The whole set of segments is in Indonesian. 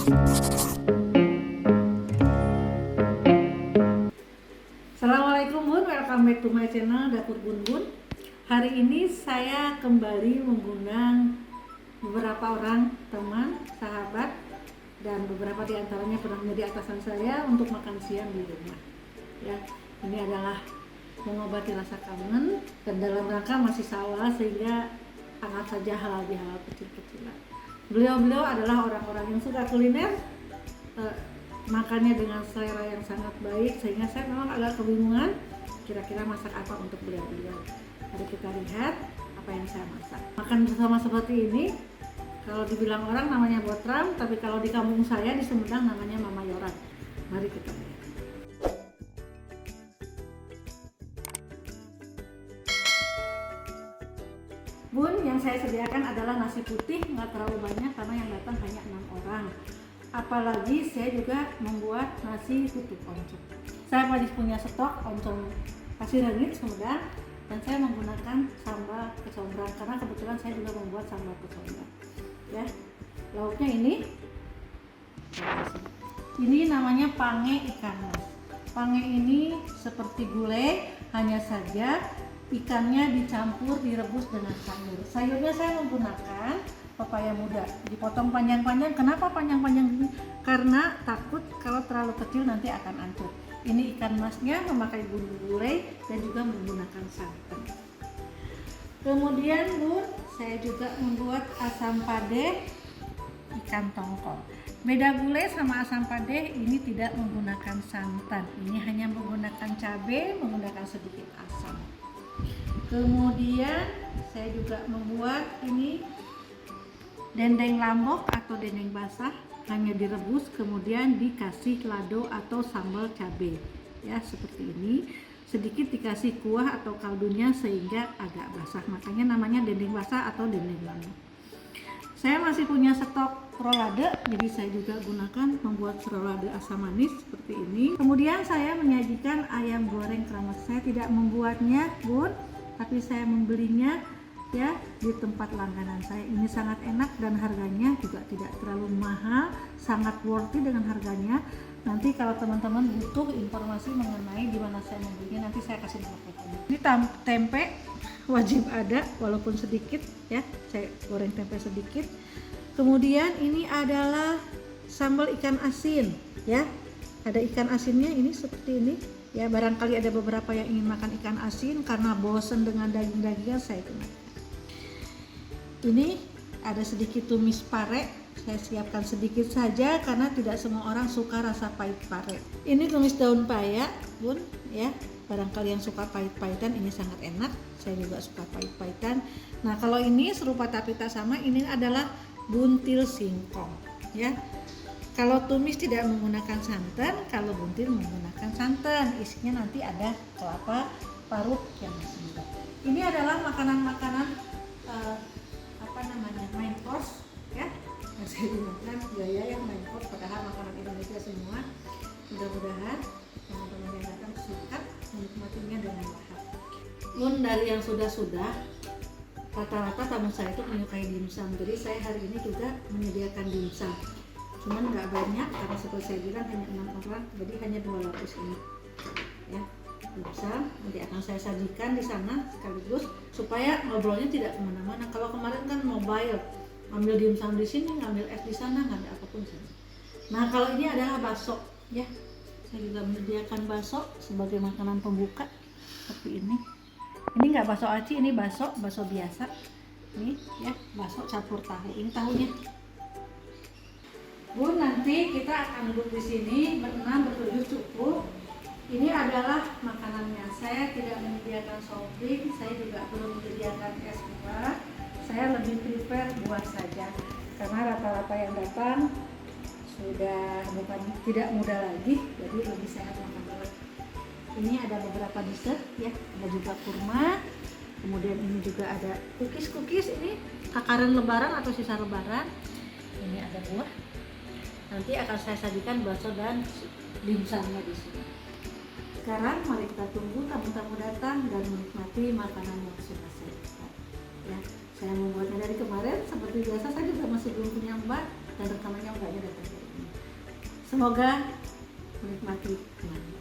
Assalamualaikum Bun, welcome back to my channel Dapur Bun Bun. Hari ini saya kembali mengundang beberapa orang teman, sahabat, dan beberapa di antaranya pernah menjadi atasan saya untuk makan siang di rumah. Ya, ini adalah mengobati rasa kangen dan dalam rangka masih sawah sehingga angkat saja halal bihalal kecil-kecilan. Beliau-beliau adalah orang-orang yang suka kuliner, makannya dengan selera yang sangat baik, sehingga saya memang agak kebingungan kira-kira masak apa untuk beliau-beliau. Mari kita lihat apa yang saya masak. Makan bersama seperti ini, kalau dibilang orang namanya botram, tapi kalau di kampung saya di Sumedang namanya Mama Yoran. Mari kita lihat. Bun, yang saya sediakan adalah nasi putih, nggak terlalu banyak karena yang datang hanya 6 orang. Apalagi saya juga membuat nasi tutuk oncom. Saya masih punya stok oncom pasir rengit Sumedang dan saya menggunakan sambal kecombrang karena kebetulan saya juga membuat sambal kecombrang. Ya, lauknya ini namanya pange ikan mas. Pange ini seperti gulai, hanya saja ikannya dicampur direbus dengan sayur. Sayurnya saya menggunakan pepaya muda, dipotong panjang-panjang. Kenapa panjang-panjang ini? Karena takut kalau terlalu kecil nanti akan hancur. Ini ikan masnya memakai bumbu gulai dan juga menggunakan santan. Kemudian Bun, saya juga membuat asam pade ikan tongkol. Beda gulai sama asam pade, ini tidak menggunakan santan. Ini hanya menggunakan cabai, menggunakan sedikit asam. Kemudian saya juga membuat ini dendeng lambok atau dendeng basah, hanya direbus kemudian dikasih lado atau sambal cabai ya, seperti ini. Sedikit dikasih kuah atau kaldunya sehingga agak basah, makanya namanya dendeng basah atau dendeng lambok. Saya masih punya stok rolade, jadi saya juga gunakan membuat rolade asam manis seperti ini. Kemudian saya menyajikan ayam goreng keramas. Saya tidak membuatnya Bun, tapi saya membelinya ya di tempat langganan saya. Ini sangat enak dan harganya juga tidak terlalu mahal, sangat worthy dengan harganya. Nanti kalau teman-teman butuh informasi mengenai di mana saya membelinya, nanti saya kasih nomor teleponnya. Ini tempe wajib ada walaupun sedikit ya, saya goreng tempe sedikit. Kemudian ini adalah sambal ikan asin ya. Ada ikan asinnya ini seperti ini. Ya, barangkali ada beberapa yang ingin makan ikan asin karena bosan dengan daging-dagingan, saya gunakan. Ini ada sedikit tumis pare, saya siapkan sedikit saja karena tidak semua orang suka rasa pahit pare. Ini tumis daun paya Bun ya, barangkali yang suka pahit-pahitan ini sangat enak, saya juga suka pahit-pahitan. Nah kalau ini serupa tapi tak sama, ini adalah buntil singkong ya. Kalau tumis tidak menggunakan santan, kalau buntil menggunakan santan. Isinya nanti ada kelapa parut yang masih. Ini adalah makanan-makanan main course ya. Yang saya gunakan gaya yang main course, padahal makanan Indonesia semua. Mudah-mudahan teman-teman yang datang suka menikmatinya dengan lahap. Bun, dari yang sudah-sudah, rata-rata tamu saya itu menyukai dimsum. Jadi saya hari ini juga menyediakan dimsum. Cuman nggak banyak karena seperti saya bilang hanya 6 orang, jadi hanya 200 ini ya dimsum. Nanti akan saya sajikan di sana sekaligus supaya ngobrolnya tidak kemana-mana. Kalau kemarin kan mobile, ambil dimsum di sini, ngambil es di sana, ngambil apapun sana. Nah kalau ini adalah bakso ya, saya juga menyediakan bakso sebagai makanan pembuka seperti ini. Ini nggak bakso aci, ini bakso biasa ini ya, bakso campur tahu. Ini tahunya Bun, nanti kita akan duduk di sini berenam bertujuh cukup. Ini adalah makanannya. Saya tidak menyediakan soft drink, saya juga belum menyediakan es buah. Saya lebih prefer buah saja karena rata-rata yang datang sudah bukan tidak muda lagi, jadi lebih sehat makan buah. Ini ada beberapa dessert ya, ada juga kurma. Kemudian ini juga ada cookies ini takaran lebaran atau sisa lebaran. Ini ada buah. Nanti akan saya sajikan bakso dan dimsumnya di sini. Sekarang mari kita tunggu tamu-tamu datang dan menikmati makanan yang sudah saya buat. Ya, saya membuatnya dari kemarin seperti biasa. Saya juga masih belum punya mbak dan rekamannya mbaknya datang dari ini. Semoga menikmati temannya.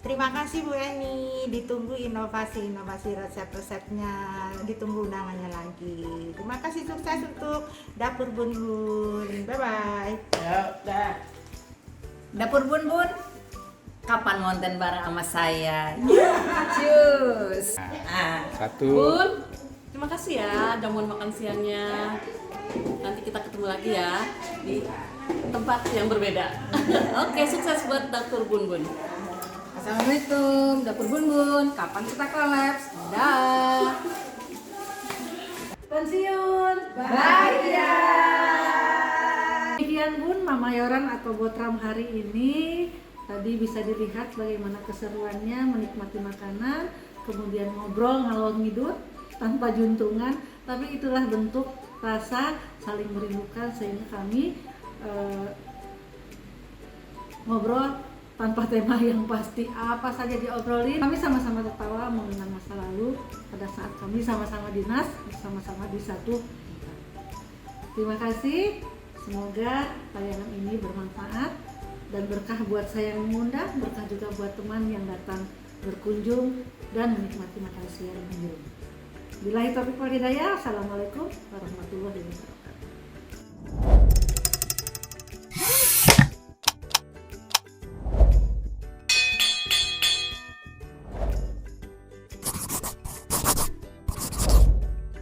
Terima kasih Bu Eni, ditunggu inovasi-inovasi resep-resepnya, ditunggu undangannya lagi. Terima kasih, sukses untuk Dapur Bun Bun. Bye-bye. Dapur Bun Bun, kapan ngonten bareng sama saya? Cus. Satu. Bun, terima kasih ya jamuan makan siangnya. Nanti kita ketemu lagi ya di tempat yang berbeda. Oke, sukses buat Dapur Bun Bun. Assalamualaikum, Dapur Bun Bun. Kapan kita kolaps? Dah. Pensiun. Bahagia. Demikian Bun, Mama Yoran atau Botram hari ini. Tadi bisa dilihat bagaimana keseruannya menikmati makanan, kemudian ngobrol ngalor ngidul tanpa juntungan, tapi itulah bentuk rasa saling merindukan sehingga kami ngobrol tanpa tema yang pasti, apa saja diobrolin. Kami sama-sama tertawa mengenang masa lalu pada saat kami sama-sama dinas, bersama-sama di satu tempat. Terima kasih, semoga tayangan ini bermanfaat dan berkah buat saya yang mengundang, berkah juga buat teman yang datang berkunjung dan menikmati makan siang di rumah. Billahi taufiq wal hidayah. Assalamualaikum warahmatullahi wabarakatuh.